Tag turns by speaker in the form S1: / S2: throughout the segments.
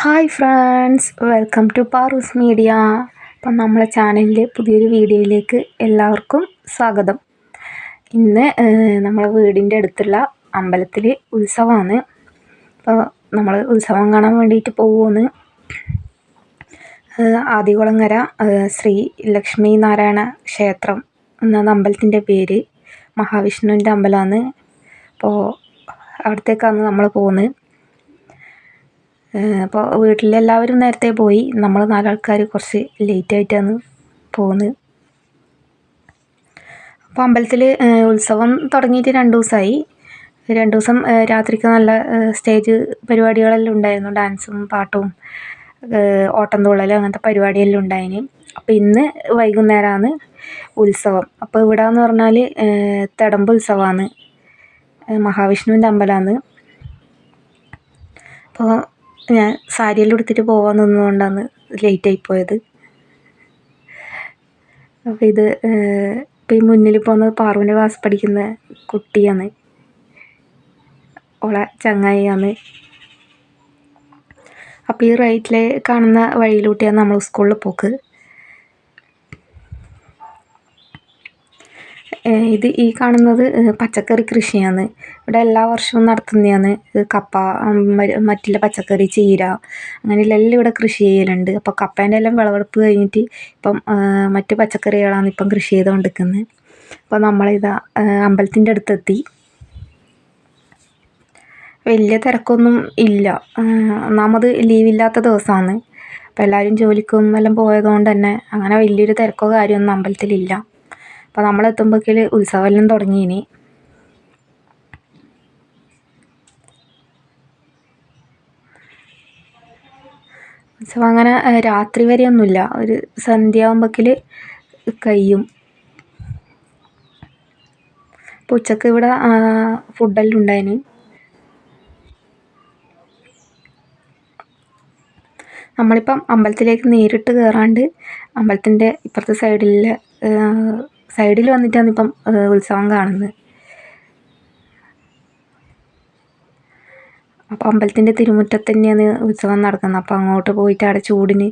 S1: Hi friends, welcome to Paru's media. അപ്പം നമ്മളെ ചാനലിലെ പുതിയൊരു വീഡിയോയിലേക്ക് എല്ലാവർക്കും സ്വാഗതം. ഇന്ന് നമ്മളെ വീടിൻ്റെ അടുത്തുള്ള അമ്പലത്തിൽ ഉത്സവമാണ്. അപ്പോൾ നമ്മൾ ഉത്സവം കാണാൻ വേണ്ടിയിട്ട് പോകുമെന്ന്. ആദികുളങ്ങര ശ്രീ ലക്ഷ്മി നാരായണ ക്ഷേത്രം എന്നാണ് അമ്പലത്തിൻ്റെ പേര്. മഹാവിഷ്ണുവിൻ്റെ അമ്പലമാണ്. അപ്പോൾ അവിടത്തേക്കാണ് നമ്മൾ പോകുന്നത്. അപ്പോൾ വീട്ടിലെല്ലാവരും നേരത്തെ പോയി. നമ്മൾ 4 ആൾക്കാർ കുറച്ച് ലേറ്റായിട്ടാണ് പോകുന്നത്. അപ്പോൾ അമ്പലത്തിൽ ഉത്സവം തുടങ്ങിയിട്ട് 2 ദിവസമായി. 2 ദിവസം രാത്രിക്ക് നല്ല സ്റ്റേജ് പരിപാടികളെല്ലാം ഉണ്ടായിരുന്നു. ഡാൻസും പാട്ടും ഓട്ടംതുള്ളലും അങ്ങനത്തെ പരിപാടിയെല്ലാം ഉണ്ടായിന്. അപ്പോൾ ഇന്ന് വൈകുന്നേരമാണ് ഉത്സവം. അപ്പോൾ ഇവിടെ എന്ന് പറഞ്ഞാൽ തിടമ്പ് ഉത്സവമാണ്. മഹാവിഷ്ണുവിൻ്റെ അമ്പലമാണ്. അപ്പോൾ ഞാൻ സാരിയെല്ലാം എടുത്തിട്ട് പോകാൻ നിന്നുകൊണ്ടാണ് ലേറ്റായി പോയത്. അപ്പോൾ ഇത് ഇപ്പോൾ ഈ മുന്നിൽ പോകുന്നത് പാറുവിൻ്റെ ക്ലാസ് പഠിക്കുന്ന കുട്ടിയാണ്. ഓളെ ചങ്ങായിയാണ്. അപ്പോൾ ഈ റൈറ്റിൽ കാണുന്ന വഴിയിലൂട്ടിയാണ് നമ്മൾ സ്കൂളിൽ പോക്ക്. ഇത് ഈ കാണുന്നത് പച്ചക്കറി കൃഷിയാണ്. ഇവിടെ എല്ലാ വർഷവും നടത്തുന്നതാണ്. കപ്പ, മറ്റുള്ള പച്ചക്കറി, ചീര, അങ്ങനെയുള്ള എല്ലാം ഇവിടെ കൃഷി ചെയ്യലുണ്ട്. അപ്പോൾ കപ്പേൻ്റെ എല്ലാം വിളവെടുപ്പ് കഴിഞ്ഞിട്ട് ഇപ്പം മറ്റ് പച്ചക്കറികളാണ് ഇപ്പം കൃഷി ചെയ്തുകൊണ്ടിരിക്കുന്നത്. അപ്പോൾ നമ്മളിതാ അമ്പലത്തിൻ്റെ അടുത്തെത്തി. വലിയ തിരക്കൊന്നും ഇല്ല. ഒന്നാമത് ലീവില്ലാത്ത ദിവസമാണ്. അപ്പോൾ എല്ലാവരും ജോലിക്കും എല്ലാം പോയതുകൊണ്ട് തന്നെ അങ്ങനെ വലിയൊരു തിരക്കോ കാര്യമൊന്നും അമ്പലത്തിലില്ല. അപ്പോൾ നമ്മളെത്തുമ്പോഴേക്ക് ഉത്സവമെല്ലാം തുടങ്ങിയിനി. ഉത്സവം അങ്ങനെ രാത്രി വരെയൊന്നുമില്ല, ഒരു സന്ധ്യ ആകുമ്പോഴേക്ക് കഴിയും. അപ്പോൾ ഉച്ചക്ക് ഇവിടെ ഫുഡെല്ലാം ഉണ്ടായിന്. നമ്മളിപ്പം അമ്പലത്തിലേക്ക് നേരിട്ട് കയറാണ്ട് അമ്പലത്തിൻ്റെ ഇപ്പുറത്തെ സൈഡിൽ വന്നിട്ടാണ് ഇപ്പം ഉത്സവം കാണുന്നത്. അപ്പോൾ അമ്പലത്തിൻ്റെ തിരുമുറ്റത്ത് തന്നെയാണ് ഉത്സവം നടക്കുന്നത്. അപ്പോൾ അങ്ങോട്ട് പോയിട്ട് അവിടെ ചൂടിന്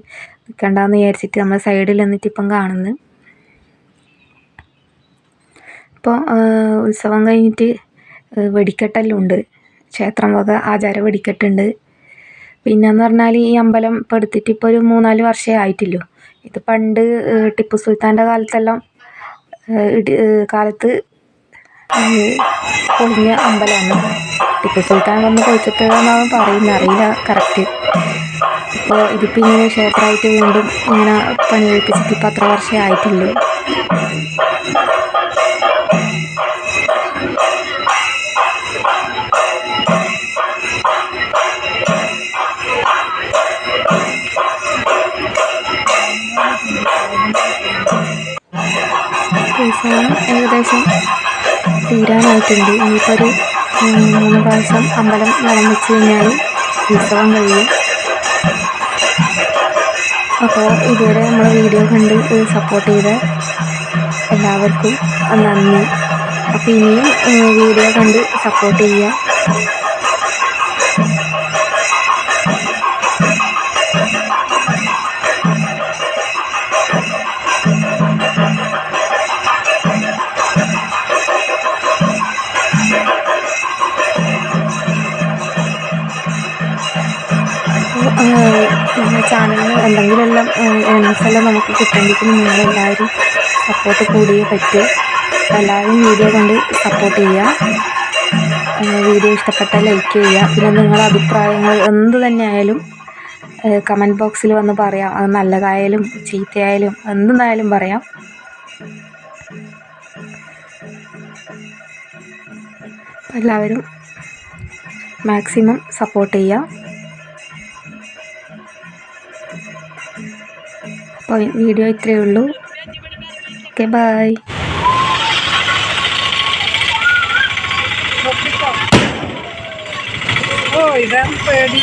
S1: നിൽക്കണ്ടെന്ന് വിചാരിച്ചിട്ട് നമ്മൾ സൈഡിൽ നിന്നിട്ട് ഇപ്പം കാണുന്നത്. ഇപ്പോൾ ഉത്സവം കഴിഞ്ഞിട്ട് വെടിക്കെട്ടെല്ലാം ഉണ്ട്. ക്ഷേത്രം വക ആചാര വെടിക്കെട്ടുണ്ട്. പിന്നെയെന്ന് പറഞ്ഞാൽ ഈ അമ്പലം ഇപ്പോൾ എടുത്തിട്ട് ഇപ്പോൾ ഒരു 3-4 വർഷമേ ആയിട്ടില്ലൂ. ഇത് പണ്ട് ടിപ്പു സുൽത്താൻ്റെ കാലത്ത് പൊളിഞ്ഞ അമ്പലമാണ്. ടിപ്പു സുൽത്താൻ വന്ന് പൊളിച്ചിട്ടാണെന്നാണ് പറയുന്നത്, അറിയില്ല കറക്റ്റ്. ഇപ്പോൾ ഇതിപ്പോൾ ഇങ്ങനെ ക്ഷേത്രമായിട്ട് വീണ്ടും ഇങ്ങനെ പണി കഴിപ്പിച്ചിട്ട് ഇപ്പോൾ അത്ര വർഷമേ ആയിട്ടുള്ളൂ. ഉത്സവം ഏകദേശം തീരാനായിട്ടുണ്ട്. ഇനിയിപ്പോൾ ഒരു 3 പ്രാവശ്യം അമ്പലം വലം വെച്ച് കഴിഞ്ഞാൽ ഉത്സവം കഴിയും. അപ്പോൾ ഇതുവരെ നമ്മൾ വീഡിയോ കണ്ട് സപ്പോർട്ട് ചെയ്ത എല്ലാവർക്കും നന്ദി. അപ്പോൾ ഇനിയും വീഡിയോ കണ്ട് സപ്പോർട്ട് ചെയ്യുക. നമ്മുടെ ചാനലിൽ എന്തെങ്കിലുമെല്ലാം ഏണിങ്സെല്ലാം നമുക്ക് കിട്ടേണ്ടിക്കും നിങ്ങളെല്ലാവരും സപ്പോർട്ട് കൂടിയേ പറ്റൂ. എല്ലാവരും വീഡിയോ കൊണ്ട് സപ്പോർട്ട് ചെയ്യുക. വീഡിയോ ഇഷ്ടപ്പെട്ടാൽ ലൈക്ക് ചെയ്യുക. പിന്നെ നിങ്ങളുടെ അഭിപ്രായങ്ങൾ എന്ത് തന്നെ ആയാലും കമൻറ്റ് ബോക്സിൽ വന്ന് പറയാം. അത് നല്ലതായാലും ചീത്തയായാലും എന്തെന്നായാലും പറയാം. എല്ലാവരും മാക്സിമം സപ്പോർട്ട് ചെയ്യുക. അപ്പോൾ വീഡിയോ ഇത്രയേ ഉള്ളൂ. Okay, bye.
S2: ഇതാണ് പേടി.